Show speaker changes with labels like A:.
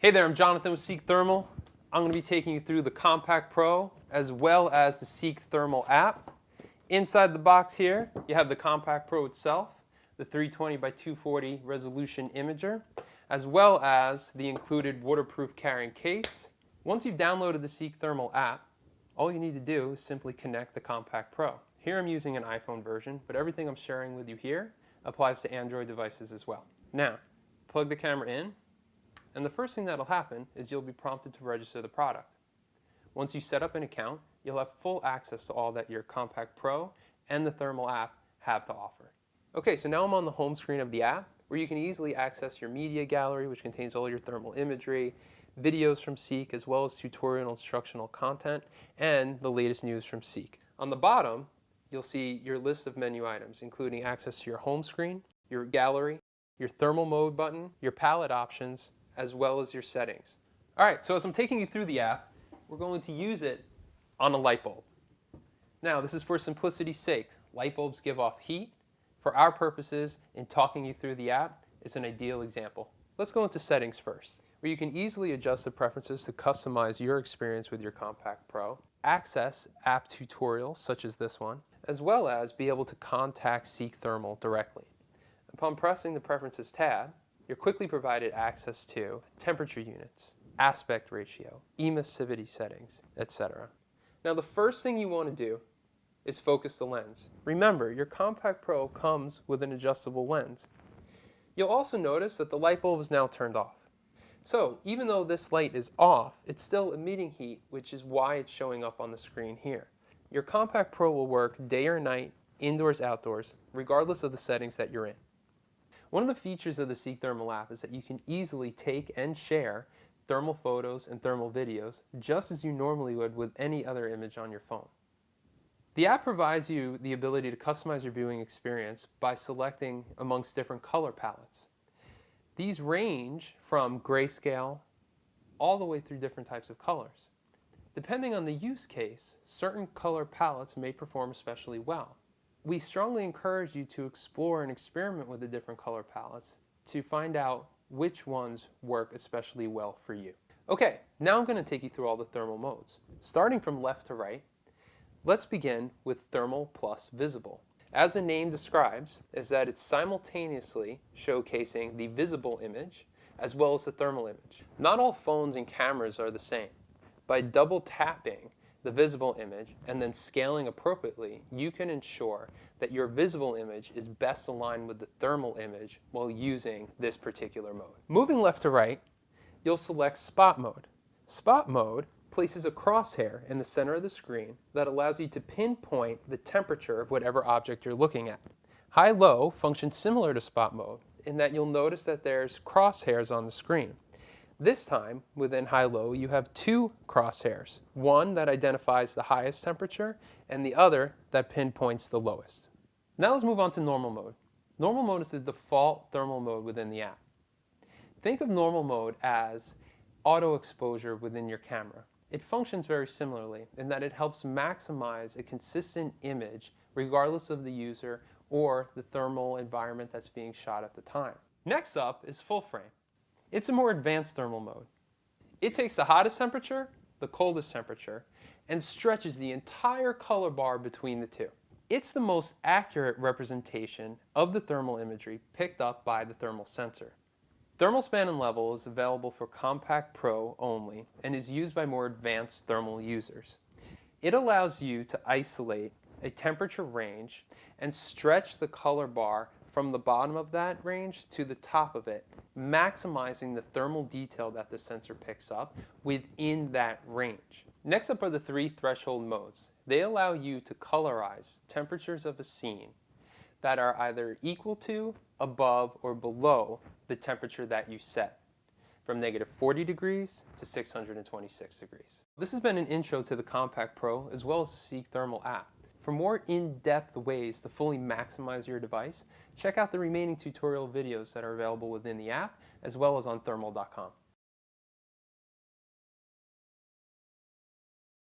A: Hey there, I'm Jonathan with Seek Thermal. I'm going to be taking you through the Compact Pro as well as the Seek Thermal app. Inside the box here, you have the Compact Pro itself, the 320 by 240 resolution imager, as well as the included waterproof carrying case. Once you've downloaded the Seek Thermal app, all you need to do is simply connect the Compact Pro. Here I'm using an iPhone version, but everything I'm sharing with you here applies to Android devices as well. Now, plug the camera in. And the first thing that'll happen is you'll be prompted to register the product. Once you set up an account, you'll have full access to all that your Compact Pro and the Thermal app have to offer. Okay, so now I'm on the home screen of the app where you can easily access your media gallery, which contains all your thermal imagery, videos from Seek, as well as tutorial and instructional content, and the latest news from Seek. On the bottom, you'll see your list of menu items, including access to your home screen, your gallery, your thermal mode button, your palette options, as well as your settings. All right, so as I'm taking you through the app, we're going to use it on a light bulb. Now, this is for simplicity's sake. Light bulbs give off heat. For our purposes, in talking you through the app, it's an ideal example. Let's go into settings first, where you can easily adjust the preferences to customize your experience with your Compact Pro, access app tutorials such as this one, as well as be able to contact Seek Thermal directly. Upon pressing the Preferences tab, you're quickly provided access to temperature units, aspect ratio, emissivity settings, etc. Now the first thing you want to do is focus the lens. Remember, your Compact Pro comes with an adjustable lens. You'll also notice that the light bulb is now turned off. So even though this light is off, it's still emitting heat, which is why it's showing up on the screen here. Your Compact Pro will work day or night, indoors, outdoors, regardless of the settings that you're in. One of the features of the Seek Thermal app is that you can easily take and share thermal photos and thermal videos just as you normally would with any other image on your phone. The app provides you the ability to customize your viewing experience by selecting amongst different color palettes. These range from grayscale all the way through different types of colors. Depending on the use case, certain color palettes may perform especially well. We strongly encourage you to explore and experiment with the different color palettes to find out which ones work especially well for you. Okay, now I'm going to take you through all the thermal modes. Starting from left to right, let's begin with Thermal plus Visible. As the name describes, is that it's simultaneously showcasing the visible image as well as the thermal image. Not all phones and cameras are the same. By double tapping the visible image and then scaling appropriately, you can ensure that your visible image is best aligned with the thermal image while using this particular mode. Moving left to right, you'll select Spot Mode. Spot Mode places a crosshair in the center of the screen that allows you to pinpoint the temperature of whatever object you're looking at. High-Low functions similar to Spot Mode in that you'll notice that there's crosshairs on the screen. This time, within high-low, you have two crosshairs, one that identifies the highest temperature and the other that pinpoints the lowest. Now let's move on to normal mode. Normal mode is the default thermal mode within the app. Think of normal mode as auto exposure within your camera. It functions very similarly in that it helps maximize a consistent image regardless of the user or the thermal environment that's being shot at the time. Next up is full frame. It's a more advanced thermal mode. It takes the hottest temperature, the coldest temperature, and stretches the entire color bar between the two. It's the most accurate representation of the thermal imagery picked up by the thermal sensor. Thermal span and level is available for Compact Pro only and is used by more advanced thermal users. It allows you to isolate a temperature range and stretch the color bar from the bottom of that range to the top of it, maximizing the thermal detail that the sensor picks up within that range. Next up are the three threshold modes. They allow you to colorize temperatures of a scene that are either equal to, above, or below the temperature that you set, from -40 degrees to 626 degrees. This has been an intro to the Compact Pro as well as the Seek Thermal app. For more in-depth ways to fully maximize your device, check out the remaining tutorial videos that are available within the app as well as on thermal.com.